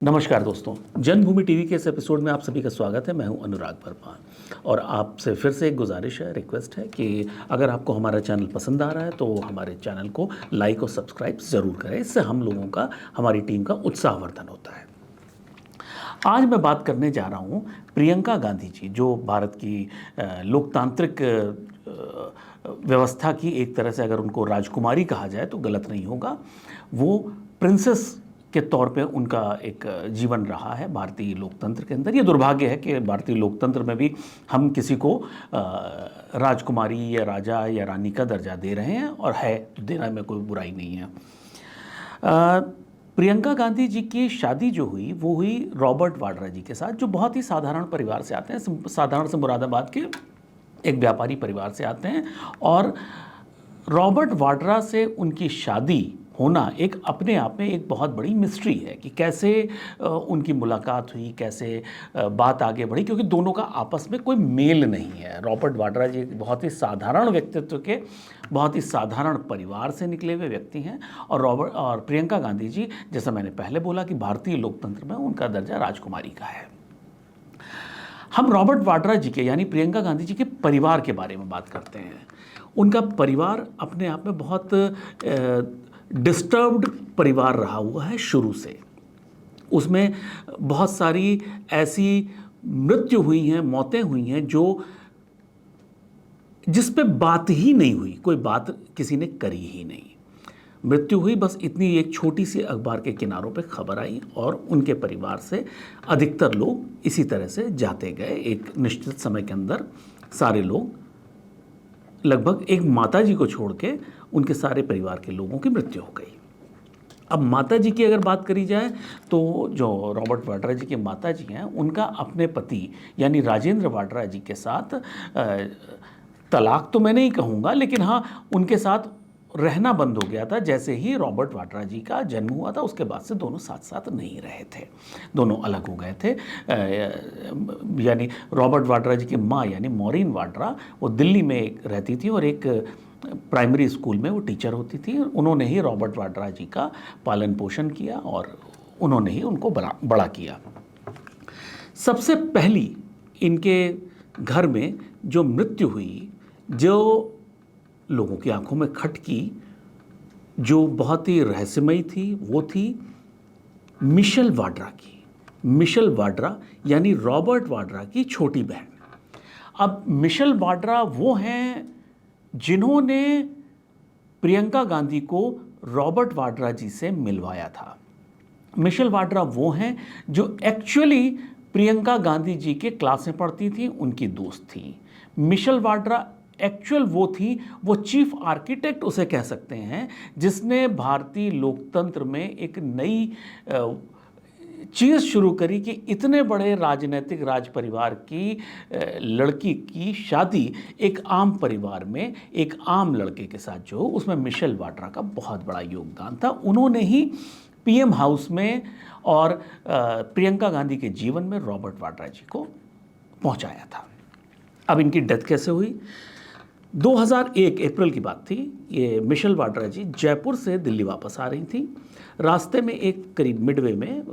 नमस्कार दोस्तों, जन्मभूमि टीवी के इस एपिसोड में आप सभी का स्वागत है। मैं हूं अनुराग वर्मा और आपसे फिर से एक गुजारिश है, रिक्वेस्ट है कि अगर आपको हमारा चैनल पसंद आ रहा है तो हमारे चैनल को लाइक और सब्सक्राइब ज़रूर करें। इससे हम लोगों का, हमारी टीम का उत्साहवर्धन होता है। आज मैं बात करने जा रहा हूं प्रियंका गांधी जी, जो भारत की लोकतांत्रिक व्यवस्था की एक तरह से अगर उनको राजकुमारी कहा जाए तो गलत नहीं होगा। वो प्रिंसेस के तौर पे उनका एक जीवन रहा है भारतीय लोकतंत्र के अंदर। ये दुर्भाग्य है कि भारतीय लोकतंत्र में भी हम किसी को राजकुमारी या राजा या रानी का दर्जा दे रहे हैं, और है तो देना में कोई बुराई नहीं है। प्रियंका गांधी जी की शादी जो हुई वो हुई रॉबर्ट वाड्रा जी के साथ, जो बहुत ही साधारण परिवार से आते हैं। साधारण से मुरादाबाद के एक व्यापारी परिवार से आते हैं, और रॉबर्ट वाड्रा से उनकी शादी होना एक अपने आप में एक बहुत बड़ी मिस्ट्री है कि कैसे उनकी मुलाकात हुई, कैसे बात आगे बढ़ी, क्योंकि दोनों का आपस में कोई मेल नहीं है। रॉबर्ट वाड्रा जी एक बहुत ही साधारण व्यक्तित्व के, बहुत ही साधारण परिवार से निकले हुए व्यक्ति हैं, और प्रियंका गांधी जी, जैसा मैंने पहले बोला कि भारतीय लोकतंत्र में उनका दर्जा राजकुमारी का है। हम रॉबर्ट वाड्रा जी के यानी प्रियंका गांधी जी के परिवार के बारे में बात करते हैं। उनका परिवार अपने आप में बहुत डिस्टर्ब्ड परिवार रहा हुआ है शुरू से। उसमें बहुत सारी ऐसी मृत्यु हुई हैं, मौतें हुई हैं जिस पे बात ही नहीं हुई, कोई बात किसी ने करी ही नहीं। मृत्यु हुई, बस इतनी एक छोटी सी अखबार के किनारों पे खबर आई, और उनके परिवार से अधिकतर लोग इसी तरह से जाते गए। एक निश्चित समय के अंदर सारे लोग, लगभग एक माता जी को छोड़ के उनके सारे परिवार के लोगों की मृत्यु हो गई। अब माता जी की अगर बात करी जाए तो जो रॉबर्ट वाड्रा जी के माता जी हैं, उनका अपने पति यानी राजेंद्र वाड्रा जी के साथ तलाक तो मैं नहीं कहूँगा, लेकिन हाँ, उनके साथ रहना बंद हो गया था। जैसे ही रॉबर्ट वाड्रा जी का जन्म हुआ था, उसके बाद से दोनों साथ साथ नहीं रहे थे, दोनों अलग हो गए थे। यानी रॉबर्ट वाड्रा जी की माँ यानी मॉरीन वाड्रा, वो दिल्ली में रहती थी और एक प्राइमरी स्कूल में वो टीचर होती थी। उन्होंने ही रॉबर्ट वाड्रा जी का पालन पोषण किया और उन्होंने ही उनको बड़ा किया। सबसे पहली इनके घर में जो मृत्यु हुई, जो लोगों की आंखों में खटकी, जो बहुत ही रहस्यमयी थी, वो थी मिशेल वाड्रा की। मिशेल वाड्रा यानी रॉबर्ट वाड्रा की छोटी बहन। अब मिशेल वाड्रा वो हैं जिन्होंने प्रियंका गांधी को रॉबर्ट वाड्रा जी से मिलवाया था। मिशेल वाड्रा वो हैं जो एक्चुअली प्रियंका गांधी जी के क्लास में पढ़ती थी, उनकी दोस्त थी। मिशेल वाड्रा एक्चुअल वो चीफ आर्किटेक्ट उसे कह सकते हैं, जिसने भारतीय लोकतंत्र में एक नई चीज़ शुरू करी कि इतने बड़े राजनीतिक राज परिवार की लड़की की शादी एक आम परिवार में एक आम लड़के के साथ जो, उसमें मिशेल वाड्रा का बहुत बड़ा योगदान था। उन्होंने ही पीएम हाउस में और प्रियंका गांधी के जीवन में रॉबर्ट वाड्रा जी को पहुंचाया था। अब इनकी डेथ कैसे हुई? 2001 अप्रैल की बात थी। ये मिशेल वाड्रा जी जयपुर से दिल्ली वापस आ रही थी। रास्ते में एक करीब मिडवे में,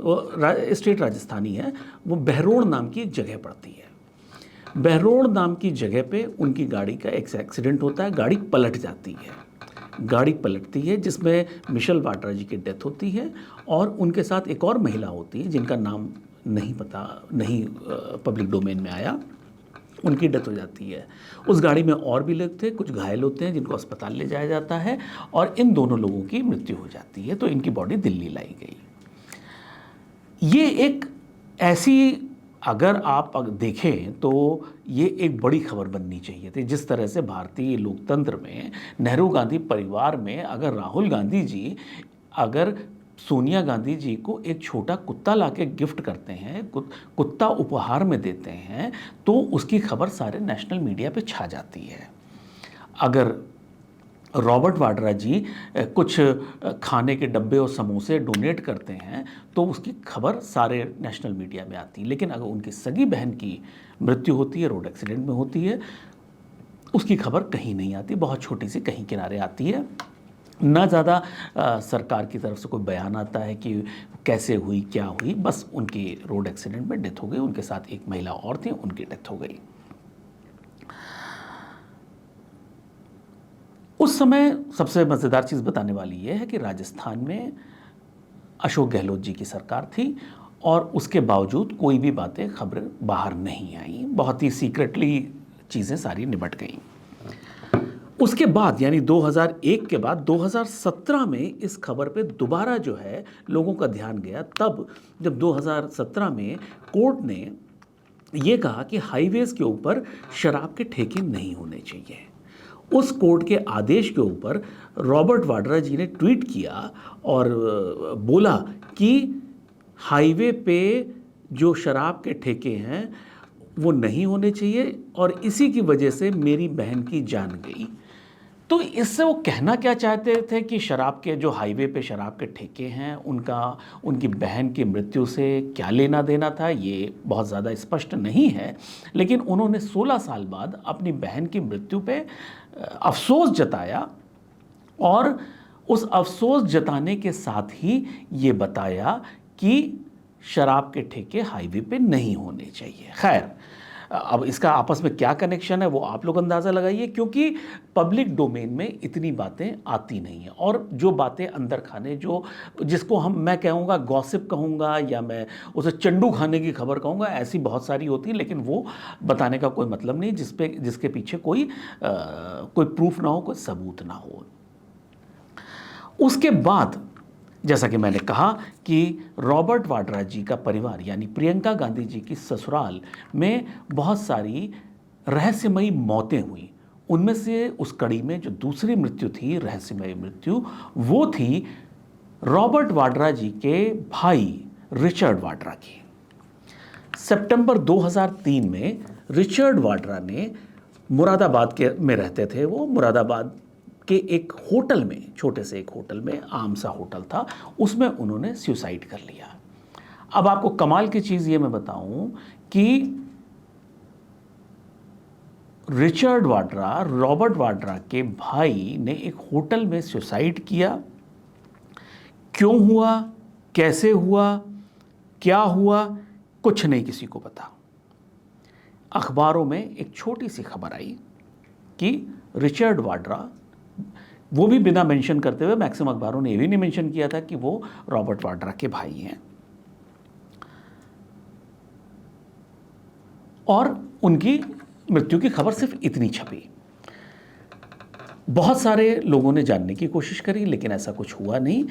स्टेट राजस्थानी है, वो बहरोड़ नाम की एक जगह पड़ती है। बहरोड़ नाम की जगह पे उनकी गाड़ी का एक एक्सीडेंट होता है, गाड़ी पलट जाती है। गाड़ी पलटती है जिसमें मिशेल वाड्रा जी की डेथ होती है, और उनके साथ एक और महिला होती है जिनका नाम नहीं पब्लिक डोमेन में आया, उनकी डेथ हो जाती है। उस गाड़ी में और भी लोग थे, कुछ घायल होते हैं जिनको अस्पताल ले जाया जाता है, और इन दोनों लोगों की मृत्यु हो जाती है। तो इनकी बॉडी दिल्ली लाई गई। ये एक ऐसी, अगर आप देखें तो ये एक बड़ी खबर बननी चाहिए थी। जिस तरह से भारतीय लोकतंत्र में नेहरू गांधी परिवार में अगर राहुल गांधी जी अगर सोनिया गांधी जी को एक छोटा कुत्ता लाके गिफ्ट करते हैं, कुत्ता उपहार में देते हैं, तो उसकी खबर सारे नेशनल मीडिया पे छा जाती है। अगर रॉबर्ट वाड्रा जी कुछ खाने के डब्बे और समोसे डोनेट करते हैं तो उसकी खबर सारे नेशनल मीडिया में आती है। लेकिन अगर उनकी सगी बहन की मृत्यु होती है, रोड एक्सीडेंट में होती है, उसकी खबर कहीं नहीं आती, बहुत छोटी सी कहीं किनारे आती है। ना ज़्यादा सरकार की तरफ से कोई बयान आता है कि कैसे हुई, क्या हुई, बस उनकी रोड एक्सीडेंट में डेथ हो गई। उनके साथ एक महिला और थी, उनकी डेथ हो गई। उस समय सबसे मज़ेदार चीज़ बताने वाली ये है कि राजस्थान में अशोक गहलोत जी की सरकार थी और उसके बावजूद कोई भी बातें, खबरें बाहर नहीं आई। बहुत ही सीक्रेटली चीज़ें सारी निपट गईं। उसके बाद यानी 2001 के बाद 2017 में इस खबर पे दोबारा जो है लोगों का ध्यान गया, तब जब 2017 में कोर्ट ने ये कहा कि हाईवेज के ऊपर शराब के ठेके नहीं होने चाहिए। उस कोर्ट के आदेश के ऊपर रॉबर्ट वाड्रा जी ने ट्वीट किया और बोला कि हाईवे पे जो शराब के ठेके हैं वो नहीं होने चाहिए और इसी की वजह से मेरी बहन की जान गई। तो इससे वो कहना क्या चाहते थे कि शराब के जो हाईवे पे शराब के ठेके हैं उनकी बहन की मृत्यु से क्या लेना देना था, ये बहुत ज़्यादा स्पष्ट नहीं है। लेकिन उन्होंने 16 साल बाद अपनी बहन की मृत्यु पे अफसोस जताया और उस अफसोस जताने के साथ ही ये बताया कि शराब के ठेके हाईवे पे नहीं होने चाहिए। खैर, अब इसका आपस में क्या कनेक्शन है वो आप लोग अंदाज़ा लगाइए, क्योंकि पब्लिक डोमेन में इतनी बातें आती नहीं हैं और जो बातें अंदर खाने, जो जिसको मैं कहूँगा गॉसिप कहूँगा या मैं उसे चंडू खाने की खबर कहूँगा, ऐसी बहुत सारी होती हैं, लेकिन वो बताने का कोई मतलब नहीं जिसके पीछे कोई प्रूफ ना हो, कोई सबूत ना हो। उसके बाद जैसा कि मैंने कहा कि रॉबर्ट वाड्रा जी का परिवार यानी प्रियंका गांधी जी की ससुराल में बहुत सारी रहस्यमयी मौतें हुई। उनमें से उस कड़ी में जो दूसरी मृत्यु थी, रहस्यमयी मृत्यु, वो थी रॉबर्ट वाड्रा जी के भाई रिचर्ड वाड्रा की। सितंबर 2003 में रिचर्ड वाड्रा ने मुरादाबाद में रहते थे, वो मुरादाबाद के एक होटल में, छोटे से एक होटल में, आम सा होटल था, उसमें उन्होंने सुसाइड कर लिया। अब आपको कमाल की चीज़ ये मैं बताऊं कि रिचर्ड वाड्रा, रॉबर्ट वाड्रा के भाई ने एक होटल में सुसाइड किया। क्यों हुआ, कैसे हुआ, क्या हुआ, कुछ नहीं किसी को पता। अखबारों में एक छोटी सी खबर आई कि रिचर्ड वाड्रा, वो भी बिना मेंशन करते हुए, मैक्सिमम अखबारों ने ये भी नहीं मेंशन किया था कि वो रॉबर्ट वाड्रा के भाई हैं, और उनकी मृत्यु की खबर सिर्फ इतनी छपी। बहुत सारे लोगों ने जानने की कोशिश करी लेकिन ऐसा कुछ हुआ नहीं।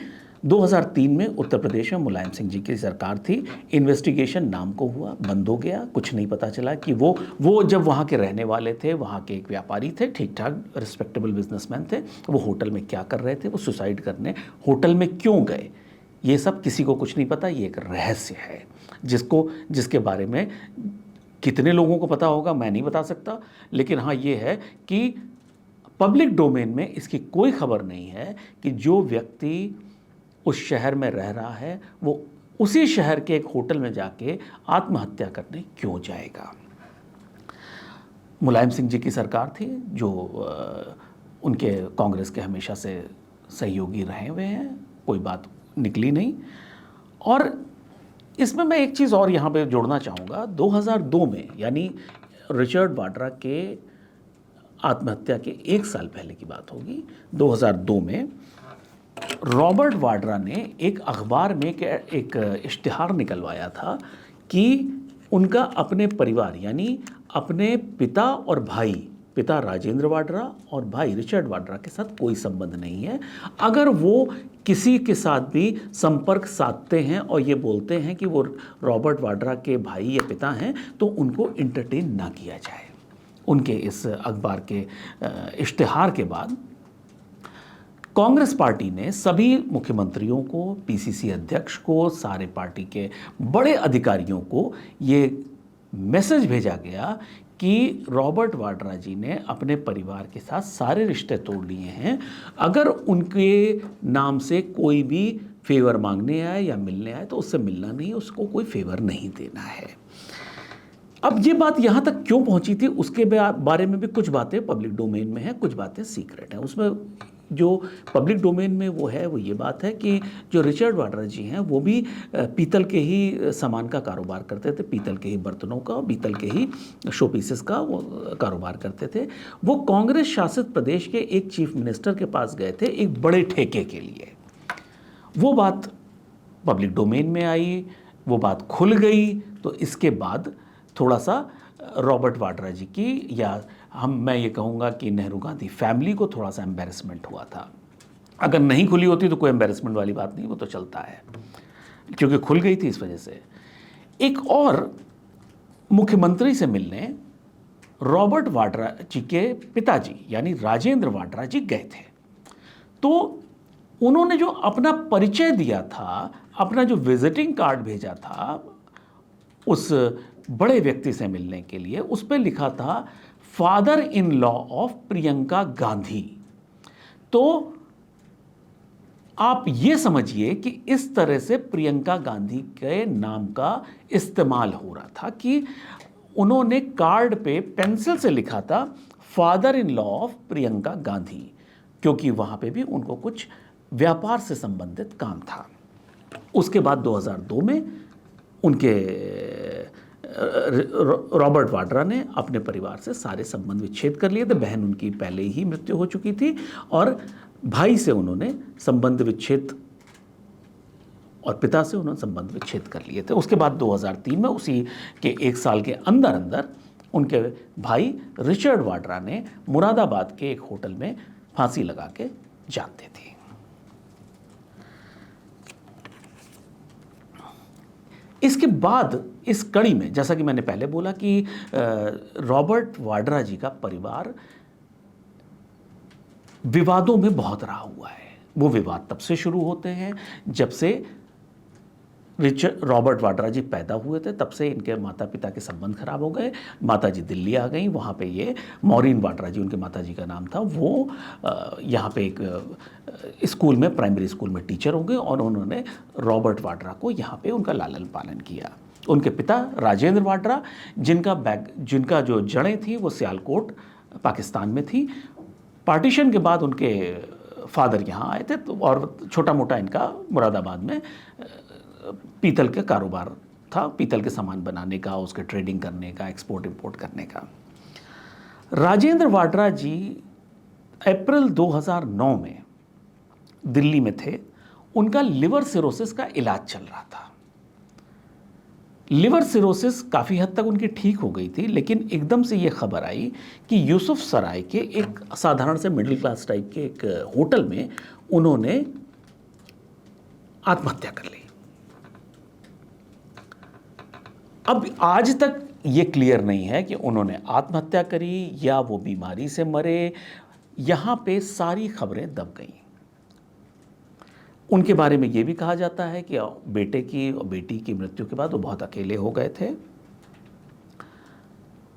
2003 में उत्तर प्रदेश में मुलायम सिंह जी की सरकार थी, इन्वेस्टिगेशन नाम को हुआ, बंद हो गया, कुछ नहीं पता चला कि वो जब वहाँ के रहने वाले थे, वहाँ के एक व्यापारी थे, ठीक ठाक रिस्पेक्टेबल बिजनेसमैन थे, वो होटल में क्या कर रहे थे, वो सुसाइड करने होटल में क्यों गए, ये सब किसी को कुछ नहीं पता। ये एक रहस्य है जिसके बारे में कितने लोगों को पता होगा मैं नहीं बता सकता, लेकिन हाँ ये है कि पब्लिक डोमेन में इसकी कोई खबर नहीं है कि जो व्यक्ति उस शहर में रह रहा है वो उसी शहर के एक होटल में जाके आत्महत्या करने क्यों जाएगा। मुलायम सिंह जी की सरकार थी जो उनके कांग्रेस के हमेशा से सहयोगी रहे हुए हैं, कोई बात निकली नहीं। और इसमें मैं एक चीज़ और यहाँ पे जोड़ना चाहूँगा, 2002 में यानी रिचर्ड वाड्रा के आत्महत्या के 1 साल पहले की बात होगी, 2002 में रॉबर्ट वाड्रा ने एक अखबार में एक इश्तिहार निकलवाया था कि उनका अपने परिवार यानी अपने पिता और भाई, पिता राजेंद्र वाड्रा और भाई रिचर्ड वाड्रा के साथ कोई संबंध नहीं है। अगर वो किसी के साथ भी संपर्क साधते हैं और ये बोलते हैं कि वो रॉबर्ट वाड्रा के भाई या पिता हैं तो उनको इंटरटेन ना किया जाए। उनके इस अखबार के इश्तिहार के बाद कांग्रेस पार्टी ने सभी मुख्यमंत्रियों को, पीसीसी अध्यक्ष को, सारे पार्टी के बड़े अधिकारियों को ये मैसेज भेजा गया कि रॉबर्ट वाड्रा जी ने अपने परिवार के साथ सारे रिश्ते तोड़ लिए हैं। अगर उनके नाम से कोई भी फेवर मांगने आए या मिलने आए तो उससे मिलना नहीं, उसको कोई फेवर नहीं देना है। अब ये बात यहाँ तक क्यों पहुँची थी उसके बारे में भी कुछ बातें पब्लिक डोमेन में हैं, कुछ बातें सीक्रेट हैं। उसमें जो पब्लिक डोमेन में वो है वो ये बात है कि जो रिचर्ड वाड्रा जी हैं वो भी पीतल के ही सामान का कारोबार करते थे, पीतल के ही बर्तनों का, पीतल के ही शो पीसेस का वो कारोबार करते थे। वो कांग्रेस शासित प्रदेश के एक चीफ मिनिस्टर के पास गए थे एक बड़े ठेके के लिए। वो बात पब्लिक डोमेन में आई, वो बात खुल गई, तो इसके बाद थोड़ा सा रॉबर्ट वाड्रा जी की, या मैं ये कहूँगा कि नेहरू गांधी फैमिली को थोड़ा सा एम्बैरेसमेंट हुआ था। अगर नहीं खुली होती तो कोई एम्बैरेसमेंट वाली बात नहीं, वो तो चलता है, क्योंकि खुल गई थी इस वजह से। एक और मुख्यमंत्री से मिलने रॉबर्ट वाड्रा जी के पिताजी यानी राजेंद्र वाड्रा जी गए थे। तो उन्होंने जो अपना परिचय दिया था, अपना जो विजिटिंग कार्ड भेजा था उस बड़े व्यक्ति से मिलने के लिए, उस पर लिखा था father in law of Priyanka Gandhi. तो आप ये समझिए कि इस तरह से प्रियंका गांधी के नाम का इस्तेमाल हो रहा था कि उन्होंने कार्ड पे पेंसिल से लिखा था father in law of Priyanka Gandhi, क्योंकि वहां पे भी उनको कुछ व्यापार से संबंधित काम था। उसके बाद 2002 में उनके रॉबर्ट वाड्रा ने अपने परिवार से सारे संबंध विच्छेद कर लिए थे। बहन उनकी पहले ही मृत्यु हो चुकी थी और भाई से उन्होंने संबंध विच्छेद और पिता से उन्होंने संबंध विच्छेद कर लिए थे। उसके बाद 2003 में उसी के एक साल के अंदर अंदर उनके भाई रिचर्ड वाड्रा ने मुरादाबाद के एक होटल में फांसी लगा के जान दे दी। इसके बाद इस कड़ी में, जैसा कि मैंने पहले बोला कि रॉबर्ट वाड्रा जी का परिवार विवादों में बहुत रहा हुआ है। वो विवाद तब से शुरू होते हैं जब से रॉबर्ट वाड्रा जी पैदा हुए थे, तब से इनके माता पिता के संबंध खराब हो गए। माता जी दिल्ली आ गई, वहाँ पे ये मॉरीन वाड्रा जी उनके माता जी का नाम था, वो यहाँ पे एक स्कूल में, प्राइमरी स्कूल में टीचर हो गए और उन्होंने रॉबर्ट वाड्रा को यहाँ पे उनका लालन पालन किया। उनके पिता राजेंद्र वाड्रा, जिनका जो जड़ें थी वो सियालकोट पाकिस्तान में थी। पार्टीशन के बाद उनके फादर यहाँ आए थे और छोटा मोटा इनका मुरादाबाद में पीतल का कारोबार था, पीतल के सामान बनाने का, उसके ट्रेडिंग करने का, एक्सपोर्ट इंपोर्ट करने का। राजेंद्र वाड्रा जी अप्रैल 2009 में दिल्ली में थे। उनका लिवर सिरोसिस का इलाज चल रहा था। लिवर सिरोसिस काफ़ी हद तक उनकी ठीक हो गई थी, लेकिन एकदम से ये खबर आई कि यूसुफ सराय के एक साधारण से मिडिल क्लास टाइप के एक होटल में उन्होंने आत्महत्या कर ली। अब आज तक ये क्लियर नहीं है कि उन्होंने आत्महत्या करी या वो बीमारी से मरे। यहाँ पे सारी खबरें दब गईं। उनके बारे में ये भी कहा जाता है कि बेटे की और बेटी की मृत्यु के बाद वो बहुत अकेले हो गए थे।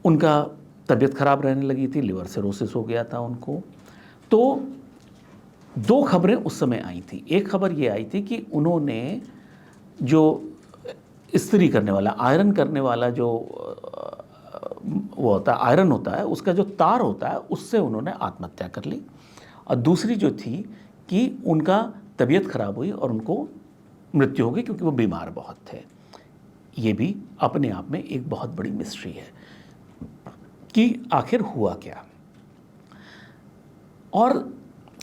उनका तबीयत खराब रहने लगी थी, लिवर सिरोसिस हो गया था उनको। तो दो खबरें उस समय आई थी। एक खबर ये आई थी कि उन्होंने जो इस्त्री करने वाला, आयरन करने वाला जो वो होता है, आयरन होता है, उसका जो तार होता है, उससे उन्होंने आत्महत्या कर ली। और दूसरी जो थी कि उनका तबीयत खराब हुई और उनको मृत्यु हो गई क्योंकि वो बीमार बहुत थे। ये भी अपने आप में एक बहुत बड़ी मिस्ट्री है कि आखिर हुआ क्या। और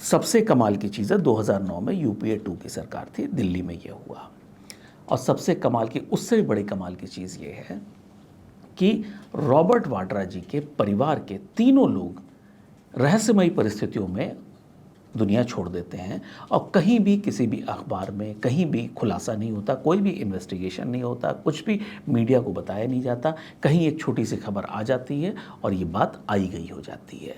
सबसे कमाल की चीज़ है, 2009 में UPA 2 की सरकार थी, दिल्ली में ये हुआ। और सबसे कमाल की, उससे भी बड़ी कमाल की चीज़ ये है कि रॉबर्ट वाड्रा जी के परिवार के तीनों लोग रहस्यमयी परिस्थितियों में दुनिया छोड़ देते हैं और कहीं भी किसी भी अखबार में कहीं भी खुलासा नहीं होता, कोई भी इन्वेस्टिगेशन नहीं होता, कुछ भी मीडिया को बताया नहीं जाता। कहीं एक छोटी सी खबर आ जाती है और ये बात आई गई हो जाती है।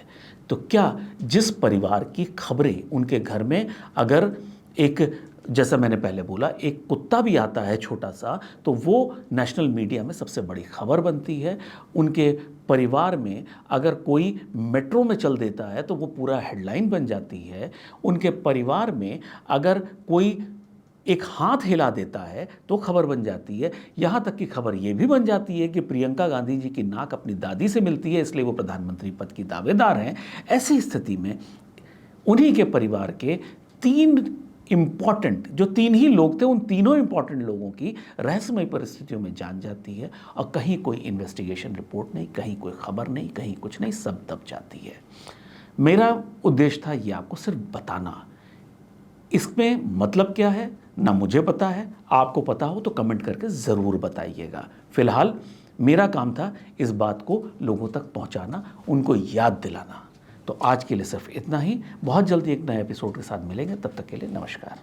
तो क्या जिस परिवार की खबरें उनके घर में, अगर एक, जैसा मैंने पहले बोला, एक कुत्ता भी आता है छोटा सा, तो वो नेशनल मीडिया में सबसे बड़ी खबर बनती है। उनके परिवार में अगर कोई मेट्रो में चल देता है तो वो पूरा हेडलाइन बन जाती है। उनके परिवार में अगर कोई एक हाथ हिला देता है तो खबर बन जाती है। यहाँ तक की खबर ये भी बन जाती है कि प्रियंका गांधी जी की नाक अपनी दादी से मिलती है, इसलिए वो प्रधानमंत्री पद की दावेदार हैं। ऐसी स्थिति में उन्हीं के परिवार के 3 इम्पॉर्टेंट, जो 3 ही लोग थे, उन तीनों इम्पॉर्टेंट लोगों की रहस्यमय परिस्थितियों में जान जाती है और कहीं कोई इन्वेस्टिगेशन रिपोर्ट नहीं, कहीं कोई खबर नहीं, कहीं कुछ नहीं, सब दब जाती है। मेरा उद्देश्य था ये आपको सिर्फ बताना। इसमें मतलब क्या है ना मुझे पता है, आपको पता हो तो कमेंट करके ज़रूर बताइएगा। फिलहाल मेरा काम था इस बात को लोगों तक पहुंचाना, उनको याद दिलाना। तो आज के लिए सिर्फ इतना ही। बहुत जल्दी एक नए एपिसोड के साथ मिलेंगे, तब तक के लिए नमस्कार।